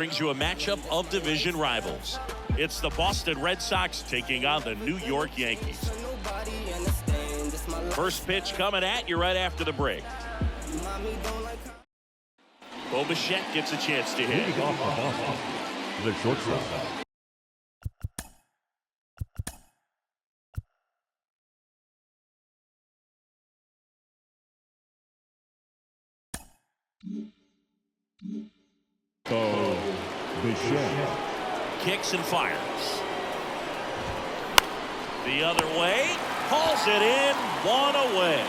Brings you a matchup of division rivals. It's the Boston Red Sox taking on the New York Yankees. First pitch coming at you right after the break. Bo Bichette gets a chance to hit. The shortstop. Bo Bichette kicks and fires. The other way, calls it in, one away.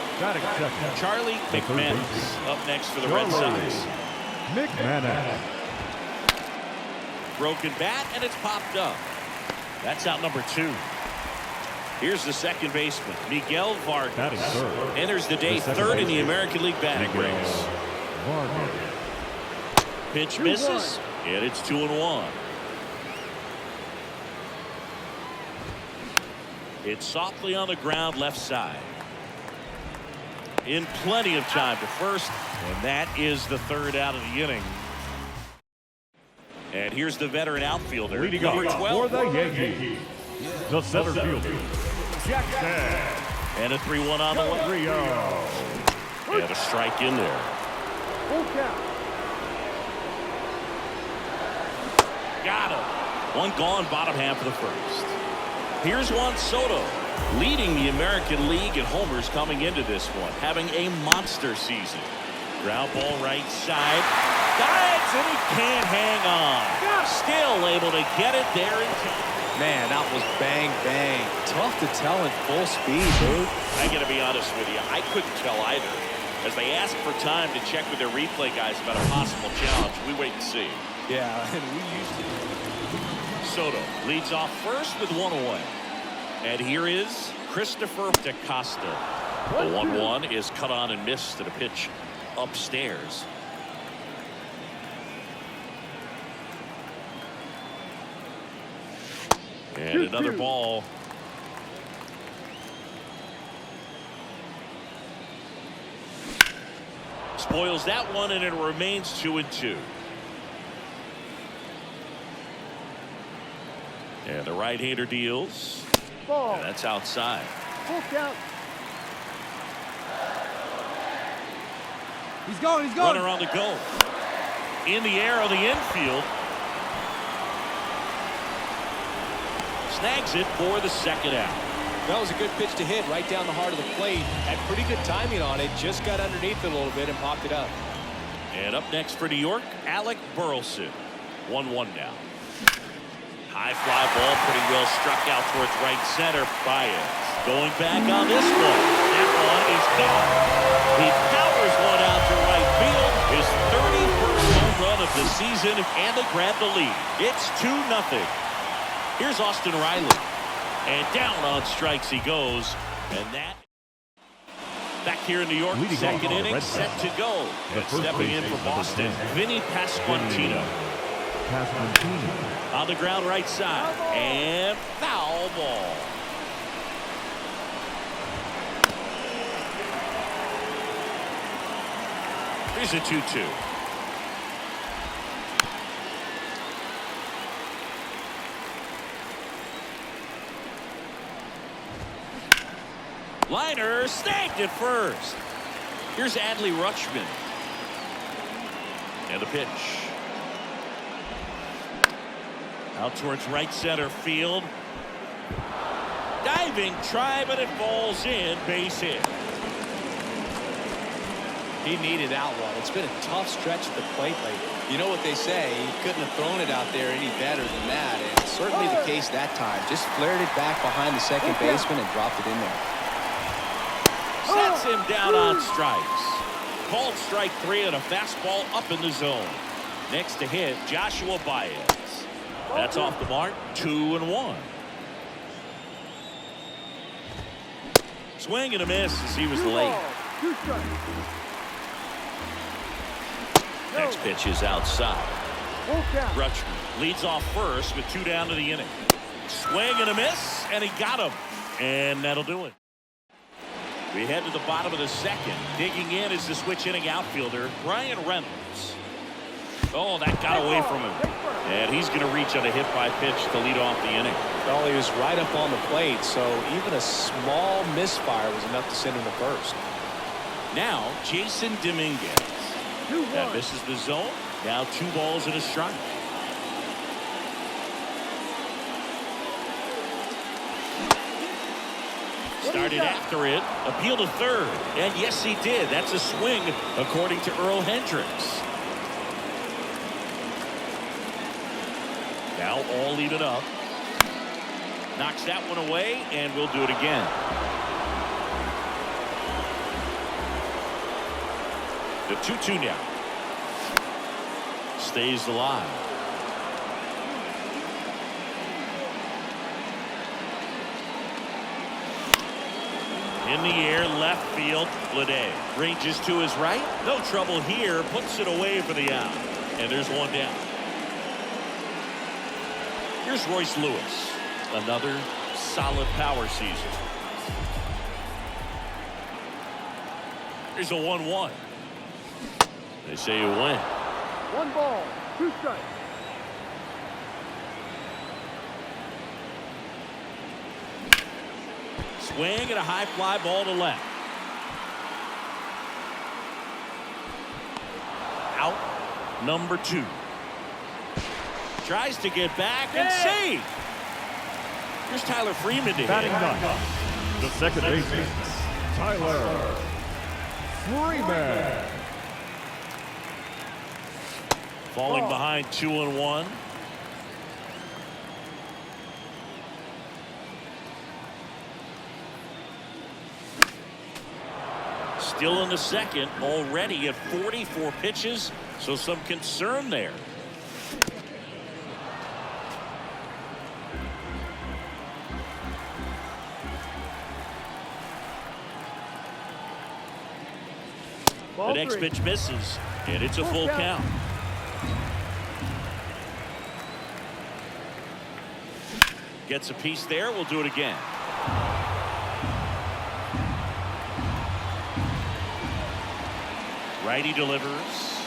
Charlie McManus up next for the Red Sox. McManus. Broken bat, and it's popped up. That's out number 2. Here's the second baseman, Miguel Vargas. Enters the day third in the American League batting race. Pitch misses, and it's 2-1. It's softly on the ground left side. In plenty of time to first, and that is the third out of the inning. And here's the veteran outfielder, number 12. For the Yankees, the center fielder, Jackson. And a 3-1 on the way. And a strike in there. Got him. One gone, bottom half of the first. Here's Juan Soto, leading the American League in homers coming into this one, having a monster season. Ground ball right side. Dives, and he can't hang on. Still able to get it there in time. Man, that was bang, bang. Tough to tell in full speed, dude. I got to be honest with you, I couldn't tell either. As they ask for time to check with their replay guys about a possible challenge, we wait and see. Yeah, and we used to. Soto leads off first with one away. And here is Christopher DaCosta. The 1-1 is cut on and missed to the pitch upstairs. And another ball. Spoils that one, and it remains 2-2. And the right-hander deals. And that's outside. He's going. Runner on the go. In the air of the infield. Snags it for the second out. That was a good pitch to hit right down the heart of the plate. Had pretty good timing on it. Just got underneath it a little bit and popped it up. And up next for New York, Alec Burleson. 1-1 now. High fly ball, pretty well struck out towards right center. Baez going back on this one. That one is gone. He powers one out to right field. His 31st home run of the season, and they grab the lead. It's 2-0. Here's Austin Riley. And down on strikes he goes. And that back here in New York, second inning set to go. And stepping in for Boston, Vinny Pasquantino. On the ground right side. And foul ball. Here's a 2-2. Liner snagged at first. Here's Adley Rutschman. And the pitch. Out towards right center field. Diving try, but it falls in. Base hit. He needed that one. It's been a tough stretch at the plate lately. You know what they say, he couldn't have thrown it out there any better than that, and it's certainly the case that time. Just flared it back behind the second baseman and dropped it in there. Sets him down on strikes. Called strike 3 and a fastball up in the zone. Next to hit, Joshua Baez. That's off the mark, 2-1. Swing and a miss as he was late. Next pitch is outside. Rutschman leads off first with 2 down to the inning. Swing and a miss, and he got him. And that'll do it. We head to the bottom of the second. Digging in is the switch inning outfielder, Brian Reynolds. Oh, that got away from him. And he's going to reach on a hit-by pitch to lead off the inning. Well, he was right up on the plate, so even a small misfire was enough to send him to first. Now, Jason Dominguez. That misses the zone. Now 2 balls and a strike. Started after it, appealed to third, and yes, he did. That's a swing, according to Earl Hendricks. Now all even up. Knocks that one away, and we'll do it again. The 2-2 now. Stays alive. In the air, left field. Bleday ranges to his right. No trouble here. Puts it away for the out. And there's one down. Here's Royce Lewis. Another solid power season. Here's a 1-1. They say you win. 1 ball, 2 strikes. Swing and a high fly ball to left. Out number 2. Tries to get back and save. Here's Tyler Freeman to Batting hit. 9, the second baseman, Tyler Freeman. Falling behind 2-1. Still in the second, already at 44 pitches, so some concern there. The next pitch misses, and it's a full count. Gets a piece there. We'll do it again. Righty delivers.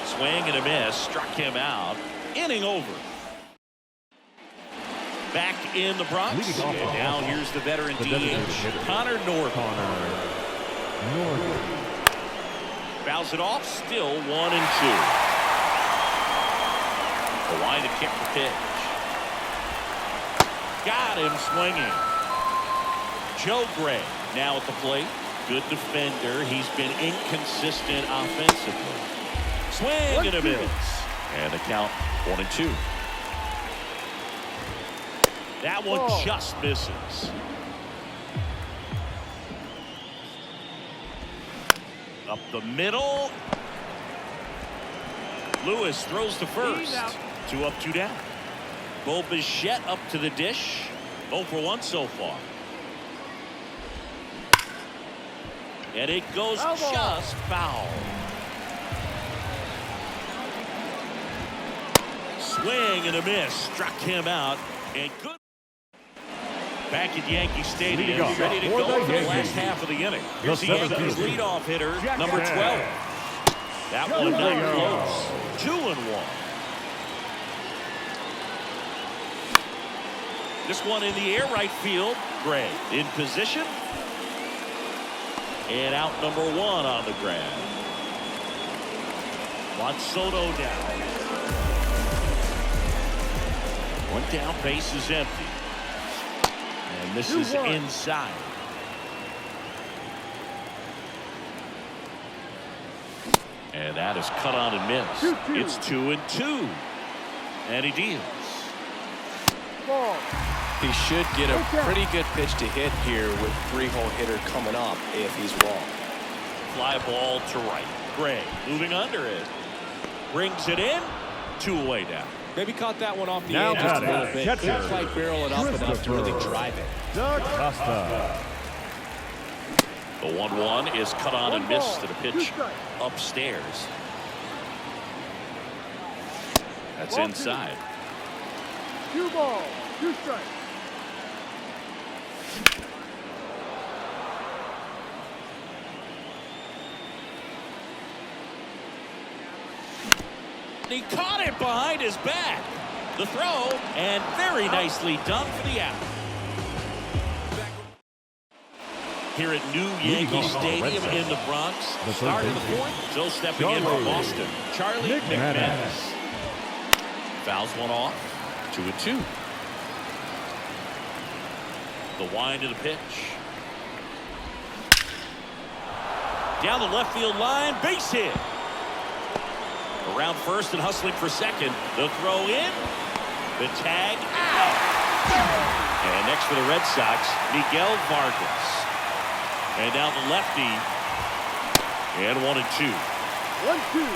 Swing and a miss. Struck him out. Inning over. Back in the Bronx. And now here's the veteran DH, Connor Norton. Fouls it off. Still 1-2. The line to kick the pitch. Got him swinging. Joe Gray now at the plate. Good defender. He's been inconsistent offensively. Swing and a miss. And the count 1-2. That one just misses. Up the middle. Lewis throws to first. 2 up, 2 down. Bo Bichette up to the dish. 0 for 1 so far. And it goes just foul. Swing and a miss. Struck him out. And good. Back at Yankee Stadium, ready to go for the last half of the inning. Here's the Yankees leadoff hitter, number 12. That one not close. 2-1. This one in the air, right field. Gray in position. And out number 1 on the grab. Juan Soto down. 1 down, base is empty. And this is inside. And that is cut on and missed. It's 2-2. And he deals. He should get a pretty good pitch to hit here with 3-hole hitter coming up if he's wrong. Fly ball to right. Gray moving under it. Brings it in. 2 away now. Maybe caught that one off the Now edge just a batting, little bit. catcher, Couldn't quite barrel it up enough to really drive it. Costa. The 1-1 is cut on and missed to the pitch upstairs. That's inside. 2 balls, 2 strikes. he caught it behind his back. The throw, and very nicely done for the out. Here at New Yankee Stadium in the Bronx. Start of the fourth. Still stepping in for Boston. Charlie McManus. Fouls one off. 2-2. The wind of the pitch. Down the left field line. Base hit. Around first and hustling for second. The throw in. The tag out. And next for the Red Sox, Miguel Vargas. And now the lefty. And 1-2. 1-2.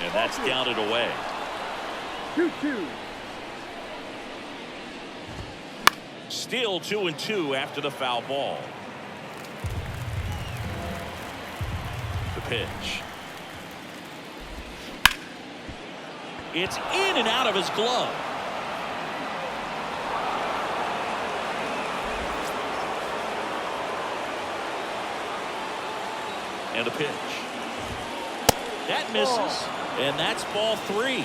And that's down and away. 2-2. Still 2-2 after the foul ball. The pitch. It's in and out of his glove. And a pitch. That misses. And that's ball 3.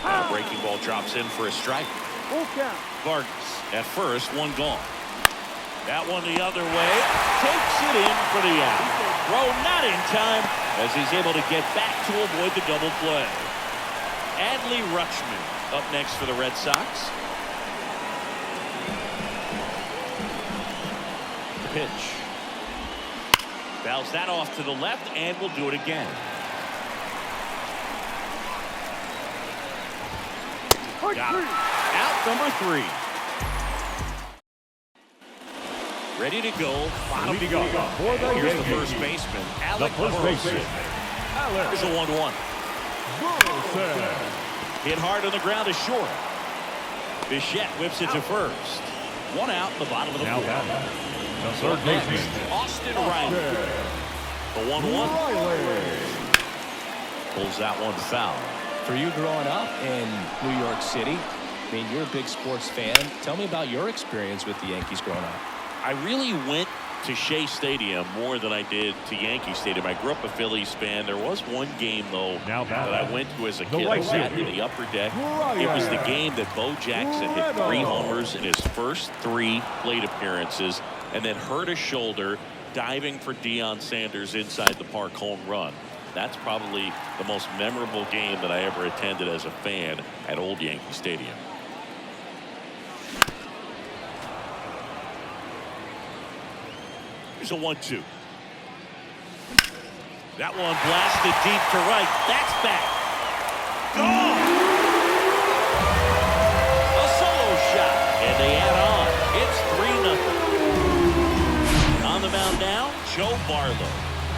Now breaking ball drops in for a strike. Vargas at first, one gone. That one the other way. Takes it in for the out. Throw not in time as he's able to get back to avoid the double play. Adley Rutschman up next for the Red Sox. Pitch. Fouls that off to the left and will do it again. Got it. Out number 3. Ready to go. Bottom Leading off for the Here's the Yankees. first baseman, Alec Burleson. Here's a 1-1. Hit hard on the ground is short. Bichette whips it to first. One out in the bottom of the fourth. The third baseman, Austin Riley. The 1-1. Pulls that one foul. For you growing up in New York City, I mean, you're a big sports fan. Tell me about your experience with the Yankees growing up. I really went to Shea Stadium more than I did to Yankee Stadium. I grew up a Phillies fan. There was one game, though, that I went to as a kid. I sat in the upper deck. It was the game that Bo Jackson hit 3 homers in his first 3 plate appearances and then hurt his shoulder diving for Deion Sanders' inside the park home run. That's probably the most memorable game that I ever attended as a fan at Old Yankee Stadium. Here's a 1-2. That one blasted deep to right. That's back. Gone. A solo shot. And they add on. It's 3-0. On the mound now, Joe Barlow.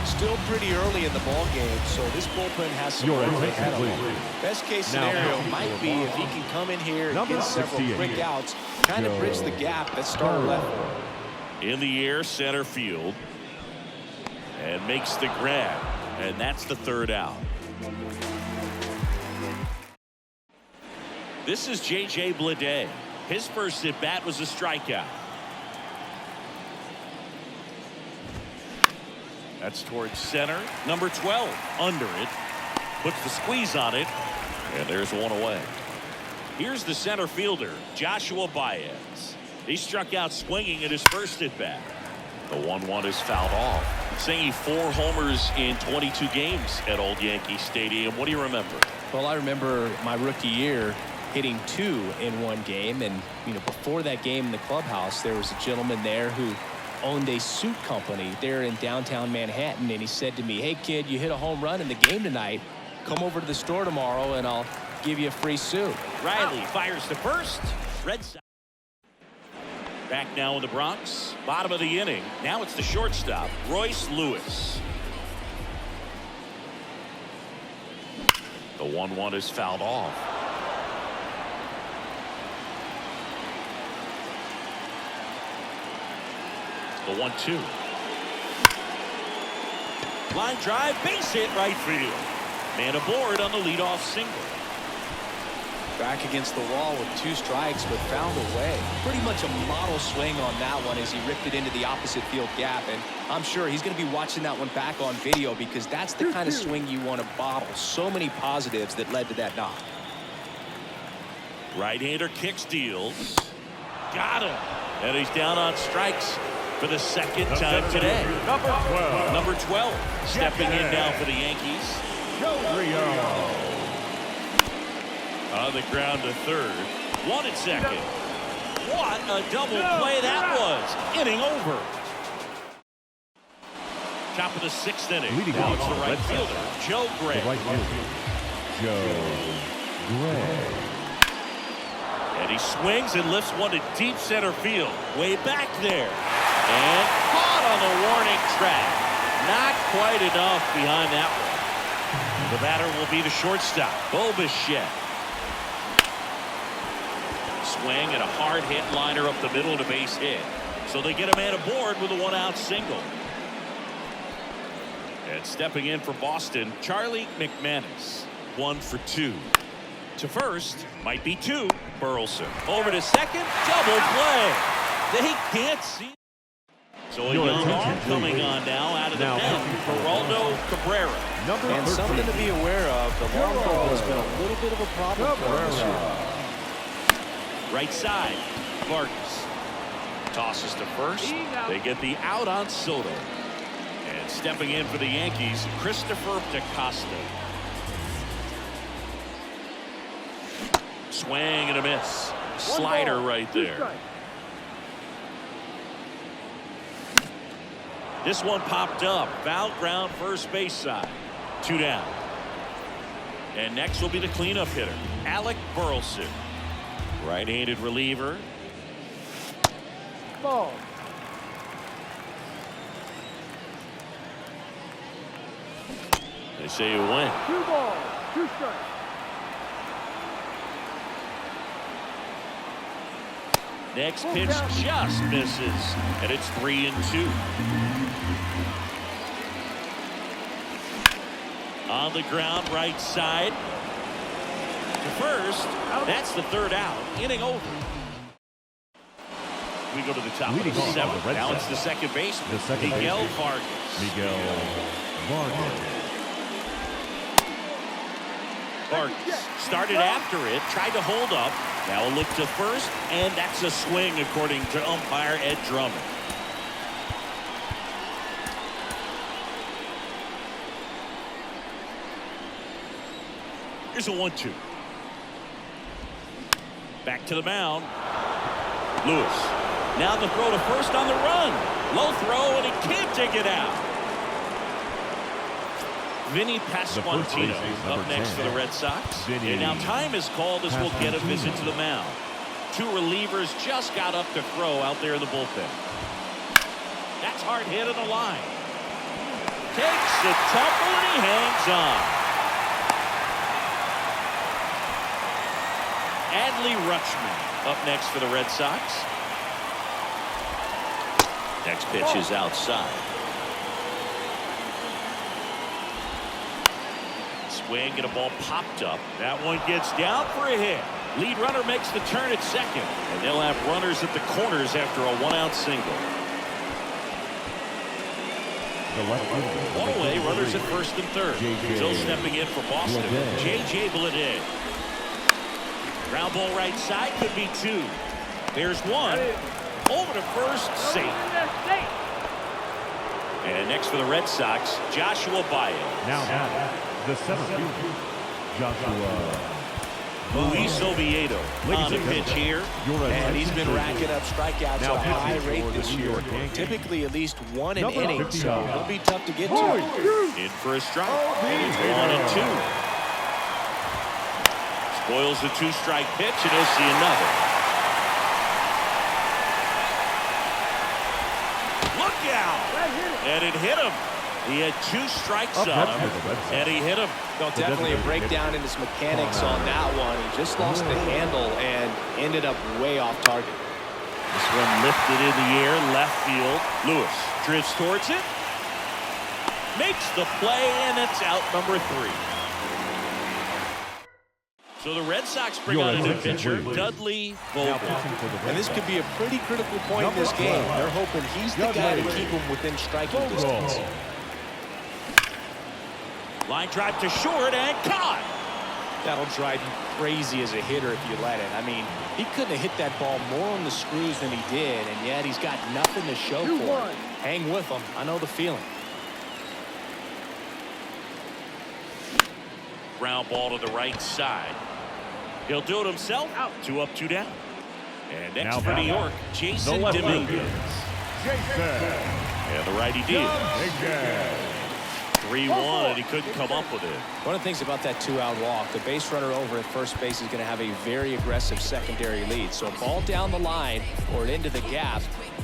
Still pretty early in the ball game, so this bullpen has some work ahead of him. Best case scenario might be if he can come in here and get several quick outs, kind of bridge the gap that starter left for him. In the air, center field, and makes the grab, and that's the 3rd out. This is J.J. Bleday. His first at bat was a strikeout. That's towards center. Number 12 under it. Puts the squeeze on it. And there's one away. Here's the center fielder, Joshua Baez. He struck out swinging at his first at bat. The 1-1 is fouled off. Saying 4 homers in 22 games at Old Yankee Stadium. What do you remember? Well, I remember my rookie year hitting 2 in one game. And, you know, before that game in the clubhouse, there was a gentleman there who owned a suit company there in downtown Manhattan, and he said to me, "Hey kid, you hit a home run in the game tonight. Come over to the store tomorrow and I'll give you a free suit." Riley fires to first. Red Sox back now in the Bronx. Bottom of the inning. Now it's the shortstop, Royce Lewis. The 1-1 is fouled off. The 1-2. Line drive, base hit right field. Man aboard on the leadoff single. Back against the wall with 2 strikes, but found a way. Pretty much a model swing on that one as he ripped it into the opposite field gap. And I'm sure he's going to be watching that one back on video because that's the kind of swing you want to bottle. So many positives that led to that knock. Right-hander kicks, deals. Got him. And he's down on strikes for the second time today. Number 12. Stepping in now for the Yankees. On the ground to third. 1 at second. What a double play that was. Inning over. Top of the 6th inning. Now it's the right fielder, Joe Gray. And he swings and lifts one to deep center field. Way back there. And caught on the warning track. Not quite enough behind that one. The batter will be the shortstop, Bichette. Swing and a hard hit liner up the middle to base hit. So they get a man aboard with a 1-out single. And stepping in for Boston, Charlie McManus. 1 for 2. To first, might be 2. Burleson. Over to second, double play. They can't see. So a young arm coming on now out of the pen, Geraldo Cabrera. And something to be aware of, the long ball has been a little bit of a problem for him this year. Right side, Vargas tosses to first. They get the out on Soto. And stepping in for the Yankees, Christopher DaCosta. Swing and a miss. Slider right there. This one popped up. Foul ground, first base side. 2 down. And next will be the cleanup hitter, Alec Burleson. Right-handed reliever. Ball. They say you win. 2 balls, 2 strikes. Next pitch just misses, and it's 3-2. On the ground, right side. To first, that's the 3rd out. Inning over. We go to the top of the 7th. Now it's the second baseman, Miguel Vargas. Vargas started after it, tried to hold up. Now a look to first, and that's a swing according to umpire Ed Drummond. Here's a 1-2. Back to the mound. Lewis. Now the throw to first on the run. Low throw, and he can't take it out. Vinny Pasquantino up next for the Red Sox. And now time is called as we'll get a visit to the mound. 2 relievers just got up to throw out there in the bullpen. That's hard hit on the line. Takes the tumble and he hangs on. Adley Rutschman up next for the Red Sox. Next pitch is outside. Swing and a ball popped up. That one gets down for a hit. Lead runner makes the turn at second. And they'll have runners at the corners after a 1-out single. 1 away, runners at first and third. Still stepping in for Boston, J.J. Bleday. Ground ball right side, could be 2. There's 1. Over to first, safe. And next for the Red Sox, Joshua Baez. Now, the center fielder, Joshua Luis Oviedo on the pitch here. And he's been racking up strikeouts at a high rate this year. Typically at least 1 an inning, so it'll be tough to get to. In for a strike. And it's 1-2. Spoils the 2-strike pitch, and he'll see another. Look out! And it hit him. He had 2 strikes on him, and he hit him. Well, definitely a breakdown in his mechanics on that one. He just lost the handle and ended up way off target. This one lifted in the air, left field. Lewis drifts towards it. Makes the play, and it's out number 3. So the Red Sox bring out a new pitcher, Dudley Vogel. And this could be a pretty critical point in this game. They're hoping he's the guy to keep them within striking distance. Line drive to short and caught. That'll drive you crazy as a hitter if you let it. I mean, he couldn't have hit that ball more on the screws than he did, and yet he's got nothing to show for it. Hang with him. I know the feeling. Ground ball to the right side. He'll do it himself. Out. 2 up, 2 down. And next for New York, Jason Dominguez. And the righty deals. 3-1, and he couldn't come up with it. One of the things about that 2-out walk, the base runner over at first base is going to have a very aggressive secondary lead. So a ball down the line or into the gap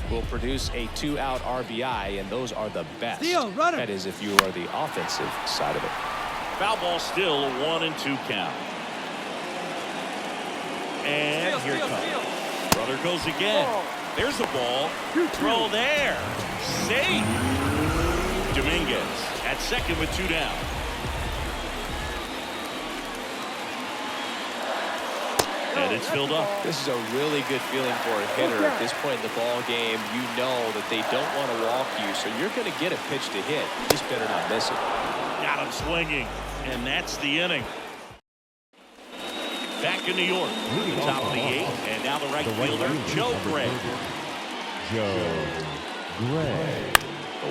will produce a 2-out RBI, and those are the best. That is if you are the offensive side of it. Foul ball still, a 1-2 count. And here it comes. Runner goes again. There's a ball. Throw there. Safe. Dominguez at second with 2 down. And it's filled up. This is a really good feeling for a hitter at this point in the ball game. You know that they don't want to walk you, so you're going to get a pitch to hit. You just better not miss it. Got him swinging, and that's the inning. Back in New York, top of the 8th, and now the right fielder, Joe Gray. The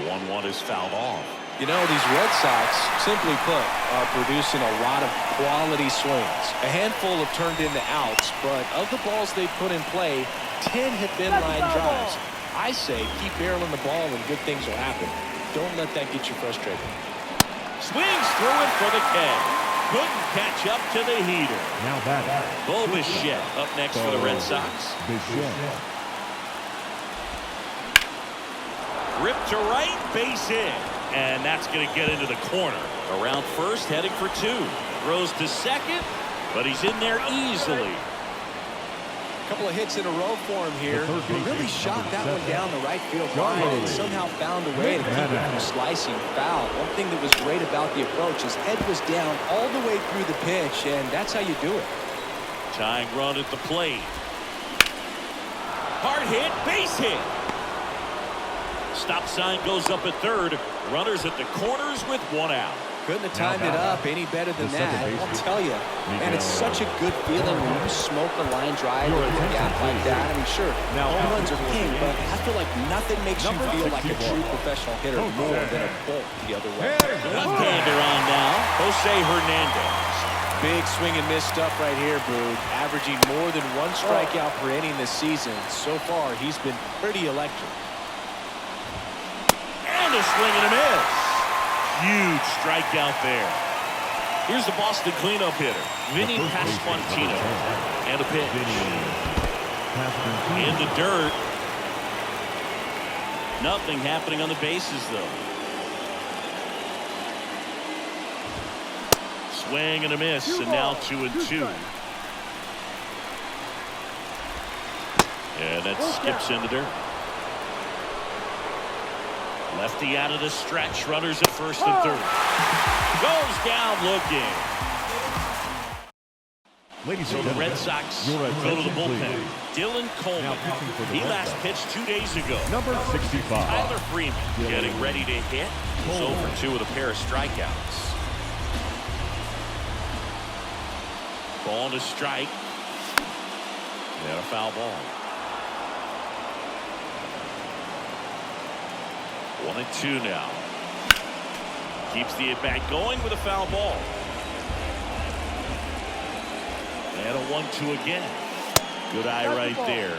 1-1 is fouled off. You know, these Red Sox, simply put, are producing a lot of quality swings. A handful have turned into outs, but of the balls they put in play, 10 have been line drives. I say keep barreling the ball and good things will happen. Don't let that get you frustrated. Swings through it for the K. Couldn't catch up to the heater. Now batting. Bo Bichette up next for the Red Sox. Rip to right, base hit. And that's going to get into the corner. Around first, heading for 2. Throws to second, but he's in there easily. A couple of hits in a row for him here. He really shot that one down the right field line and somehow found a way to keep it from slicing foul. One thing that was great about the approach, his head was down all the way through the pitch, and that's how you do it. Tying run at the plate. Hard hit, base hit. Stop sign goes up at third. Runners at the corners with 1 out. Couldn't have timed it up any better than that. I'll tell you, man, it's such a good feeling when you smoke a line drive or a gap like that. I mean, sure, home runs are king, but I feel like nothing makes you feel like a true professional hitter more than a bolt the other way. Left-hander on now, Jose Hernandez. Big swing and miss stuff right here, Boog. Averaging more than 1 strikeout per inning this season. So far, he's been pretty electric. And a swing and a miss. Huge strikeout there. Here's the Boston cleanup hitter, Vinny Pasquantino. And a pitch. In the dirt. Nothing happening on the bases, though. Swing and a miss, and now 2-2. And that skips in the dirt. Lefty out of the stretch. Runners at first and third. Goes down looking. So the Red Sox go to the bullpen. Dylan Coleman. He last pitched 2 days ago. Number 65. Tyler Freeman getting ready to hit. He's 0 for 2 with a pair of strikeouts. Ball to strike. And a foul ball. 1-2 now. Keeps the at-bat going with a foul ball. And a 1-2 again. Good eye right there.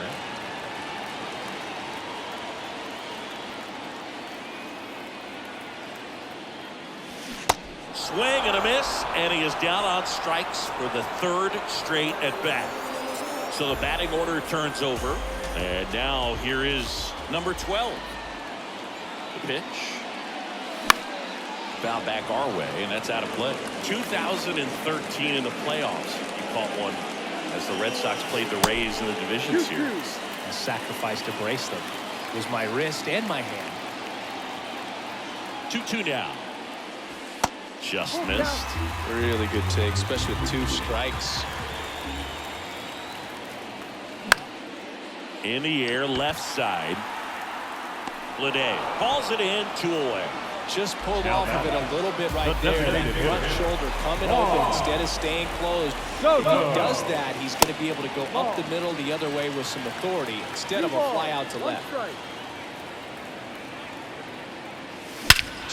Swing and a miss, and he is down on strikes for the 3rd straight at-bat. So the batting order turns over. And now here is number 12. The pitch. Foul back our way, and that's out of play. 2013 in the playoffs. He caught one as the Red Sox played the Rays in the division series. I sacrificed to brace them. It was my wrist and my hand. 2-2 now. Just missed. Really good take, especially with 2 strikes. In the air, left side. Blade hauls it in, 2 away. Just pulled off of it a little bit right there. That front shoulder coming open instead of staying closed. If he does that, he's going to be able to go up the middle the other way with some authority instead of a fly out to left.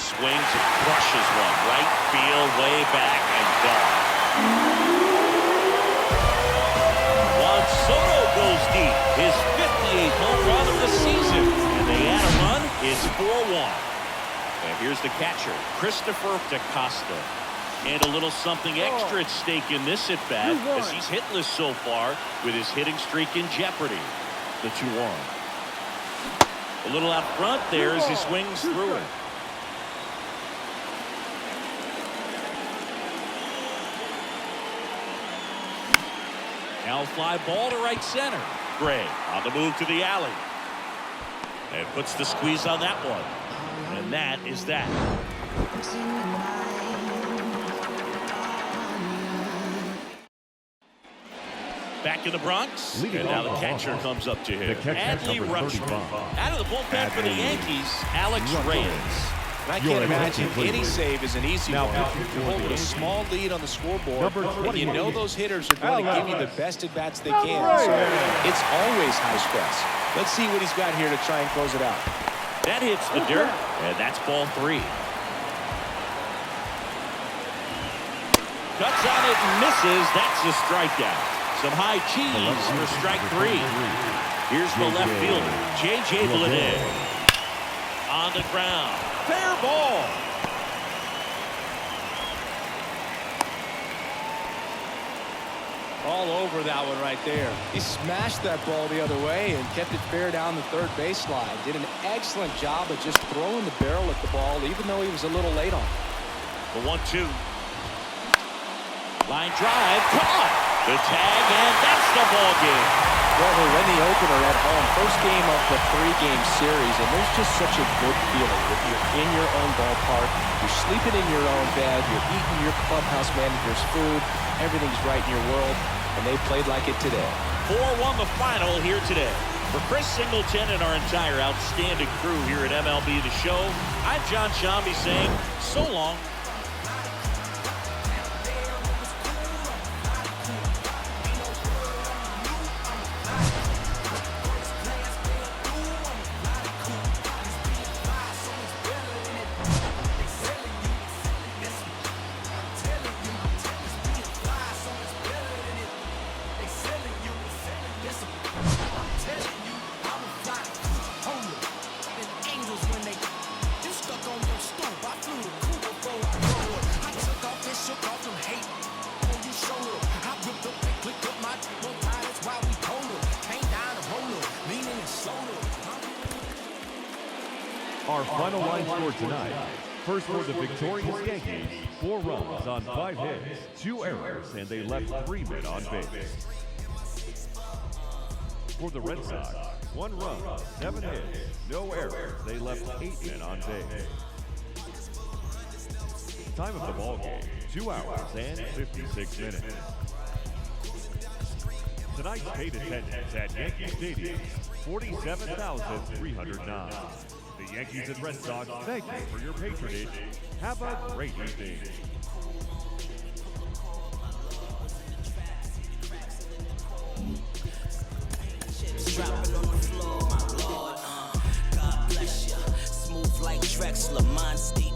Swings and crushes one. Right field, way back, and gone. Juan Soto goes deep. His 58th home run of the season. And they add a run. It's 4-1. And here's the catcher, Christopher DaCosta. And a little something extra at stake in this at-bat as he's hitless so far with his hitting streak in jeopardy. The 2-1. A little out front there as he swings through it. Now fly ball to right center. Gray on the move to the alley. And puts the squeeze on that one. And that is that. Back in the Bronx. And now the catcher comes up to him. Adley Rutschman. Out of the bullpen for the Yankees, Alex Reyes. I can't imagine any save is an easy one. You're holding a small lead on the scoreboard, and you know those hitters are going to give you the best at-bats they can. So it's always high stress. Let's see what he's got here to try and close it out. That hits the dirt, and that's ball 3. Cuts on it and misses. That's a strikeout. Some high cheese for strike 3. Here's the left fielder, J.J. Bleday. On the ground. Fair ball. All over that one right there. He smashed that ball the other way and kept it fair down the third baseline. Did an excellent job of just throwing the barrel at the ball, even though he was a little late on it. The 1-2. Line drive. Caught. The tag, and that's the ball game. Well, they win the opener at home. First game of the 3-game series, and there's just such a good feeling if you're in your own ballpark, you're sleeping in your own bed, you're eating your clubhouse manager's food, everything's right in your world, and they played like it today. 4-1 the final here today. For Chris Singleton and our entire outstanding crew here at MLB The Show, I'm John Shambi saying so long. Our final line score tonight. First for the victorious Yankees, 4 runs on 5 hits, 2 errors, and they left 3 men on base. For the Red Sox, 1 run, 7 hits, no errors, they left 8 men on base. Time of the ball game, 2 hours and 56 minutes. Tonight's paid attendance at Yankee Stadium, 47,309. The Yankees and Red Sox thank you for your patronage. Have a great evening. Dropping on the floor, my Lord, God bless you. Smooth like Drexler, mind state.